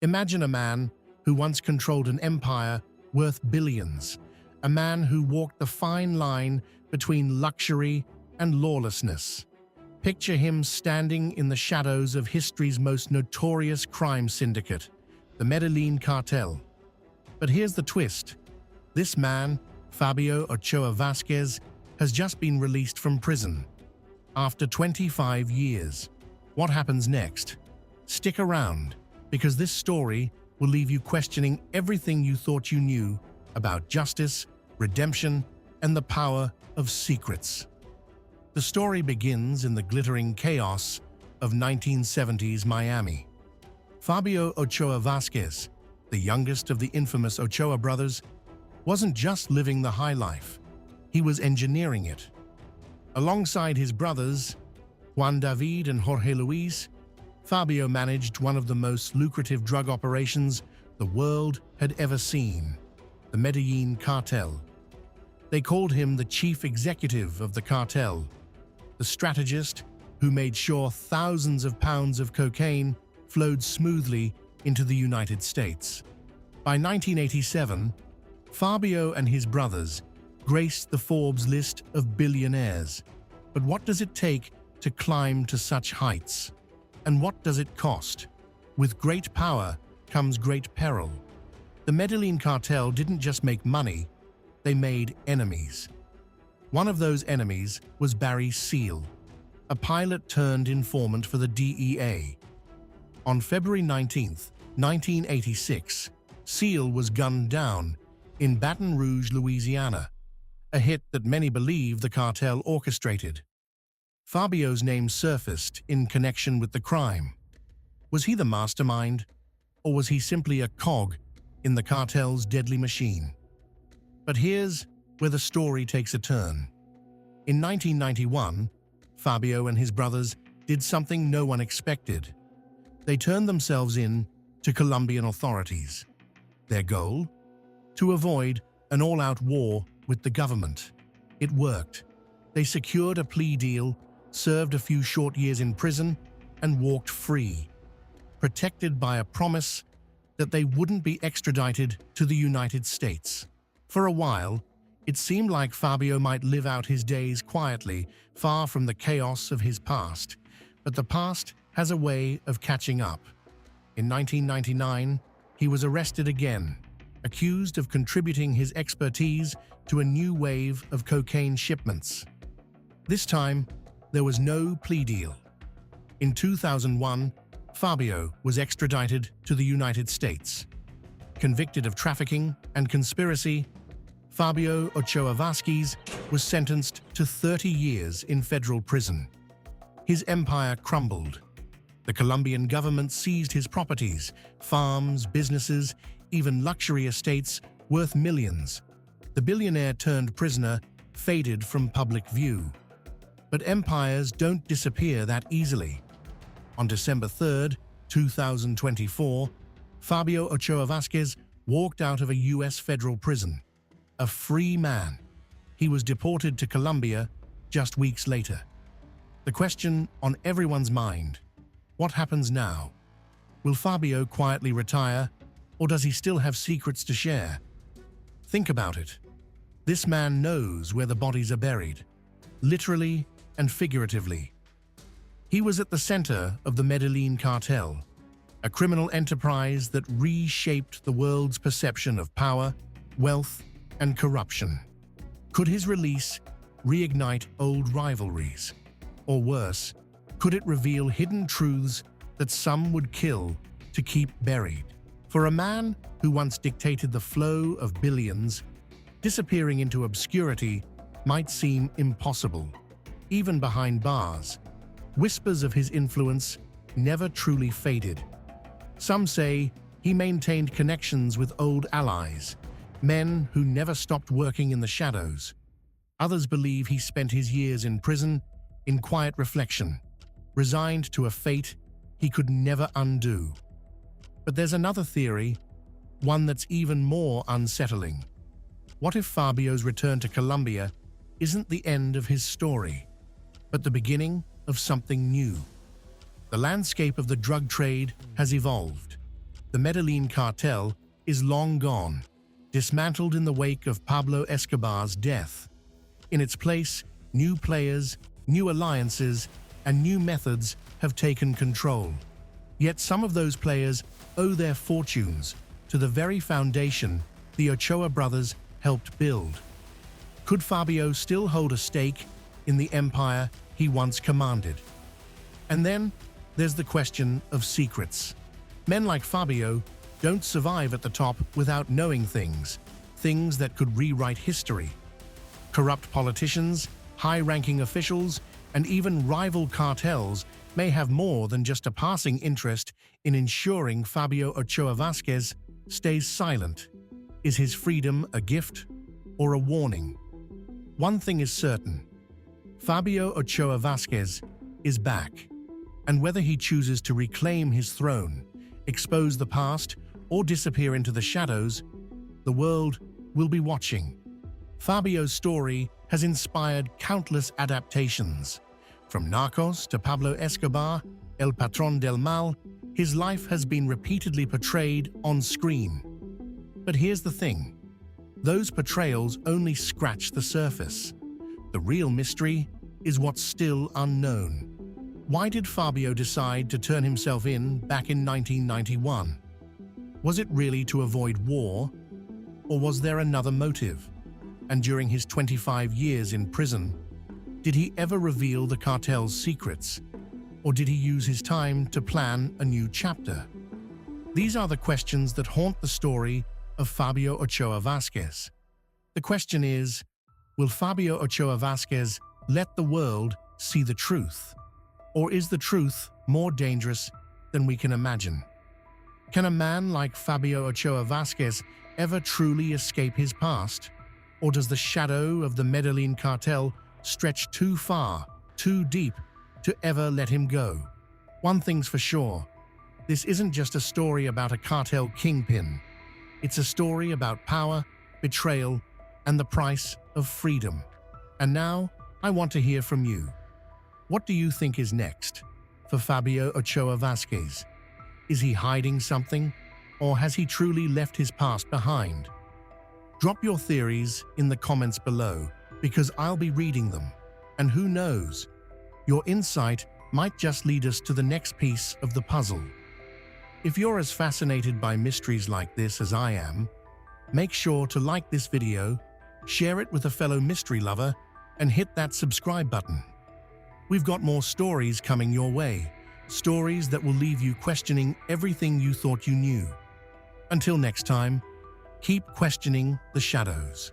Imagine a man who once controlled an empire worth billions, a man who walked the fine line between luxury and lawlessness. Picture him standing in the shadows of history's most notorious crime syndicate, the Medellín Cartel. But here's the twist. This man, Fabio Ochoa Vasquez, has just been released from prison. After 25 years. What happens next? Stick around, because this story will leave you questioning everything you thought you knew about justice, redemption, and the power of secrets. The story begins in the glittering chaos of 1970s Miami. Fabio Ochoa Vasquez, the youngest of the infamous Ochoa brothers, wasn't just living the high life, he was engineering it. Alongside his brothers, Juan David and Jorge Luis, Fabio managed one of the most lucrative drug operations the world had ever seen, the Medellín Cartel. They called him the chief executive of the cartel, the strategist who made sure thousands of pounds of cocaine flowed smoothly into the United States. By 1987, Fabio and his brothers graced the Forbes list of billionaires. But what does it take to climb to such heights? And what does it cost? With great power comes great peril. The Medellín Cartel didn't just make money, they made enemies. One of those enemies was Barry Seal, a pilot turned informant for the DEA. On February 19, 1986, Seal was gunned down in Baton Rouge, Louisiana, a hit that many believe the cartel orchestrated. Fabio's name surfaced in connection with the crime. Was he the mastermind, or was he simply a cog in the cartel's deadly machine? But here's where the story takes a turn. In 1991, Fabio and his brothers did something no one expected. They turned themselves in to Colombian authorities. Their goal? To avoid an all-out war with the government. It worked. They secured a plea deal, served a few short years in prison, and walked free, protected by a promise that they wouldn't be extradited to the United States. For a while, it seemed like Fabio might live out his days quietly, far from the chaos of his past. But the past has a way of catching up. In 1999, he was arrested again, accused of contributing his expertise to a new wave of cocaine shipments. This time, there was no plea deal. In 2001, Fabio was extradited to the United States. Convicted of trafficking and conspiracy, Fabio Ochoa Vasquez was sentenced to 30 years in federal prison. His empire crumbled. The Colombian government seized his properties, farms, businesses, even luxury estates worth millions. The billionaire turned prisoner faded from public view. But empires don't disappear that easily. On December 3, 2024, Fabio Ochoa Vasquez walked out of a U.S. federal prison. A free man. He was deported to Colombia just weeks later. The question on everyone's mind: what happens now? Will Fabio quietly retire, or does he still have secrets to share? Think about it. This man knows where the bodies are buried, literally and figuratively. He was at the center of the Medellín Cartel, a criminal enterprise that reshaped the world's perception of power, wealth, and corruption. Could his release reignite old rivalries? Or worse, could it reveal hidden truths that some would kill to keep buried? For a man who once dictated the flow of billions, disappearing into obscurity might seem impossible. Even behind bars, whispers of his influence never truly faded. Some say he maintained connections with old allies, men who never stopped working in the shadows. Others believe he spent his years in prison in quiet reflection, resigned to a fate he could never undo. But there's another theory, one that's even more unsettling. What if Fabio's return to Colombia isn't the end of his story, but the beginning of something new? The landscape of the drug trade has evolved. The Medellín Cartel is long gone, dismantled in the wake of Pablo Escobar's death. In its place, new players, new alliances, and new methods have taken control. Yet some of those players owe their fortunes to the very foundation the Ochoa brothers helped build. Could Fabio still hold a stake in the empire he once commanded? And then there's the question of secrets. Men like Fabio don't survive at the top without knowing things that could rewrite history. Corrupt politicians, high-ranking officials, and even rival cartels may have more than just a passing interest in ensuring Fabio Ochoa Vasquez stays silent. Is his freedom a gift or a warning? One thing is certain: Fabio Ochoa Vasquez is back, and whether he chooses to reclaim his throne, expose the past, or disappear into the shadows, the world will be watching. Fabio's story has inspired countless adaptations. From Narcos to Pablo Escobar, El Patrón del Mal, his life has been repeatedly portrayed on screen. But here's the thing: those portrayals only scratch the surface. The real mystery is what's still unknown. Why did Fabio decide to turn himself in back in 1991? Was it really to avoid war? Or was there another motive? And during his 25 years in prison, did he ever reveal the cartel's secrets? Or did he use his time to plan a new chapter? These are the questions that haunt the story of Fabio Ochoa Vasquez. The question is, will Fabio Ochoa Vasquez let the world see the truth? Or is the truth more dangerous than we can imagine? Can a man like Fabio Ochoa Vasquez ever truly escape his past? Or does the shadow of the Medellín Cartel stretch too far, too deep, to ever let him go? One thing's for sure: this isn't just a story about a cartel kingpin. It's a story about power, betrayal, and the price of freedom. And now, I want to hear from you. What do you think is next for Fabio Ochoa Vasquez? Is he hiding something, or has he truly left his past behind? Drop your theories in the comments below, because I'll be reading them. And who knows, your insight might just lead us to the next piece of the puzzle. If you're as fascinated by mysteries like this as I am, make sure to like this video, share it with a fellow mystery lover, and hit that subscribe button. We've got more stories coming your way, stories that will leave you questioning everything you thought you knew. Until next time, keep questioning the shadows.